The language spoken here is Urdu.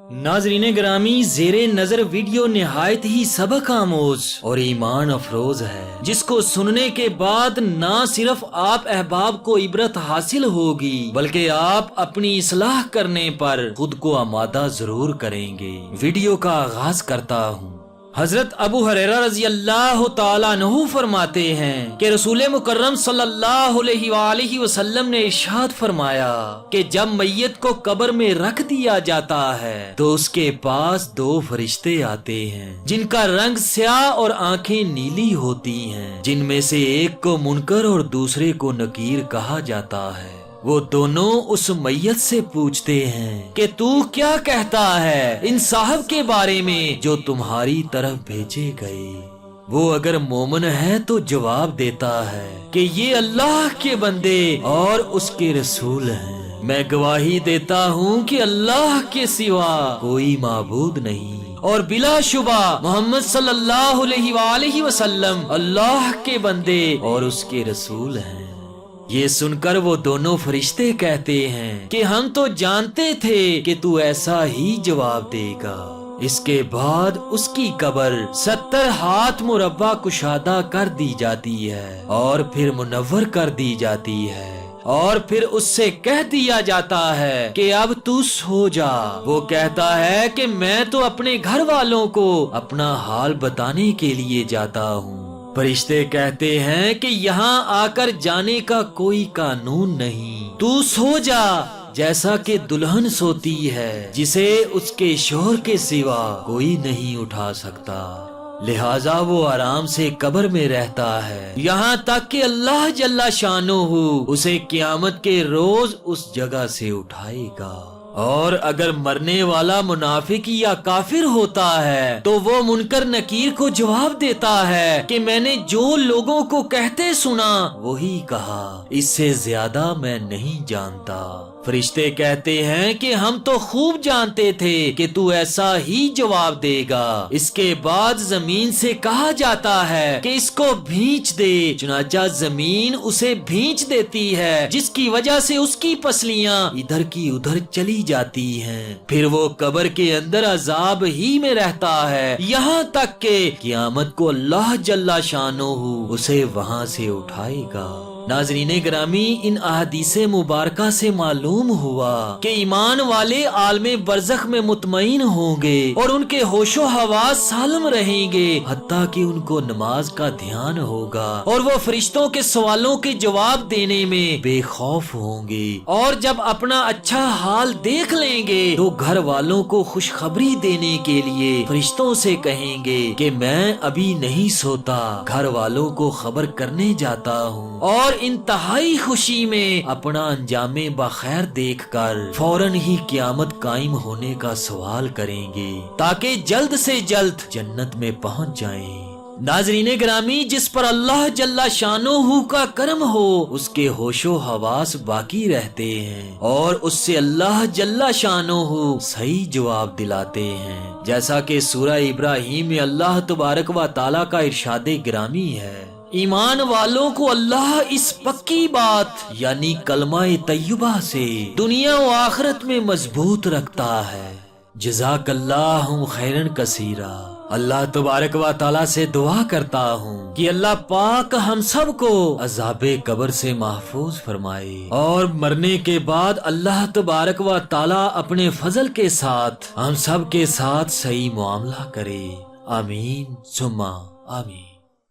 ناظرین گرامی، زیر نظر ویڈیو نہایت ہی سبق آموز اور ایمان افروز ہے، جس کو سننے کے بعد نہ صرف آپ احباب کو عبرت حاصل ہوگی بلکہ آپ اپنی اصلاح کرنے پر خود کو آمادہ ضرور کریں گے۔ ویڈیو کا آغاز کرتا ہوں۔ حضرت ابو ہریرہ رضی اللہ تعالیٰ عنہ فرماتے ہیں کہ رسول مکرم صلی اللہ علیہ وآلہ وسلم نے ارشاد فرمایا کہ جب میت کو قبر میں رکھ دیا جاتا ہے تو اس کے پاس دو فرشتے آتے ہیں جن کا رنگ سیاہ اور آنکھیں نیلی ہوتی ہیں، جن میں سے ایک کو منکر اور دوسرے کو نکیر کہا جاتا ہے۔ وہ دونوں اس میت سے پوچھتے ہیں کہ تو کیا کہتا ہے ان صاحب کے بارے میں جو تمہاری طرف بھیجے گئے؟ وہ اگر مومن ہے تو جواب دیتا ہے کہ یہ اللہ کے بندے اور اس کے رسول ہیں، میں گواہی دیتا ہوں کہ اللہ کے سوا کوئی معبود نہیں اور بلا شبہ محمد صلی اللہ علیہ وآلہ وسلم اللہ کے بندے اور اس کے رسول ہیں۔ یہ سن کر وہ دونوں فرشتے کہتے ہیں کہ ہم تو جانتے تھے کہ تو ایسا ہی جواب دے گا۔ اس کے بعد اس کی قبر 70 ہاتھ مربع کشادہ کر دی جاتی ہے اور پھر منور کر دی جاتی ہے اور پھر اس سے کہہ دیا جاتا ہے کہ اب تو سو جا۔ وہ کہتا ہے کہ میں تو اپنے گھر والوں کو اپنا حال بتانے کے لیے جاتا ہوں۔ فرشتے کہتے ہیں کہ یہاں آ کر جانے کا کوئی قانون نہیں، تو سو جا جیسا کہ دلہن سوتی ہے جسے اس کے شوہر کے سوا کوئی نہیں اٹھا سکتا، لہذا وہ آرام سے قبر میں رہتا ہے یہاں تک کہ اللہ جل شانہ اسے قیامت کے روز اس جگہ سے اٹھائے گا۔ اور اگر مرنے والا منافق یا کافر ہوتا ہے تو وہ منکر نکیر کو جواب دیتا ہے کہ میں نے جو لوگوں کو کہتے سنا وہی کہا، اس سے زیادہ میں نہیں جانتا۔ فرشتے کہتے ہیں کہ ہم تو خوب جانتے تھے کہ تو ایسا ہی جواب دے گا۔ اس کے بعد زمین سے کہا جاتا ہے کہ اس کو بھینچ دے، چنانچہ زمین اسے بھینچ دیتی ہے جس کی وجہ سے اس کی پسلیاں ادھر کی ادھر چلی جاتی ہیں۔ پھر وہ قبر کے اندر عذاب ہی میں رہتا ہے یہاں تک کہ قیامت کو اللہ جل شانہ اسے وہاں سے اٹھائے گا۔ ناظرین گرامی، ان احادیث مبارکہ سے معلوم ہوا کہ ایمان والے عالم برزخ میں مطمئن ہوں گے اور ان کے ہوش و حواس سالم رہیں گے، حتیٰ کہ ان کو نماز کا دھیان ہوگا اور وہ فرشتوں کے سوالوں کے جواب دینے میں بے خوف ہوں گے، اور جب اپنا اچھا حال دیکھ لیں گے تو گھر والوں کو خوشخبری دینے کے لیے فرشتوں سے کہیں گے کہ میں ابھی نہیں سوتا، گھر والوں کو خبر کرنے جاتا ہوں، اور انتہائی خوشی میں اپنا انجام بخیر دیکھ کر فوراً ہی قیامت قائم ہونے کا سوال کریں گے تاکہ جلد سے جلد جنت میں پہنچ جائیں۔ ناظرین گرامی، جس پر اللہ جل شانہ کا کرم ہو اس کے ہوش و حواس باقی رہتے ہیں اور اس سے اللہ جل شانہ صحیح جواب دلاتے ہیں، جیسا کہ سورہ ابراہیم میں اللہ تبارک و تعالیٰ کا ارشاد گرامی ہے۔ ایمان والوں کو اللہ اس پکی بات یعنی کلمہ طیبہ سے دنیا و آخرت میں مضبوط رکھتا ہے۔ جزاک اللہ خیرن کثیرا۔ اللہ تبارک و تعالیٰ سے دعا کرتا ہوں کہ اللہ پاک ہم سب کو عذاب قبر سے محفوظ فرمائے اور مرنے کے بعد اللہ تبارک و تعالیٰ اپنے فضل کے ساتھ ہم سب کے ساتھ صحیح معاملہ کرے۔ آمین ثم آمین۔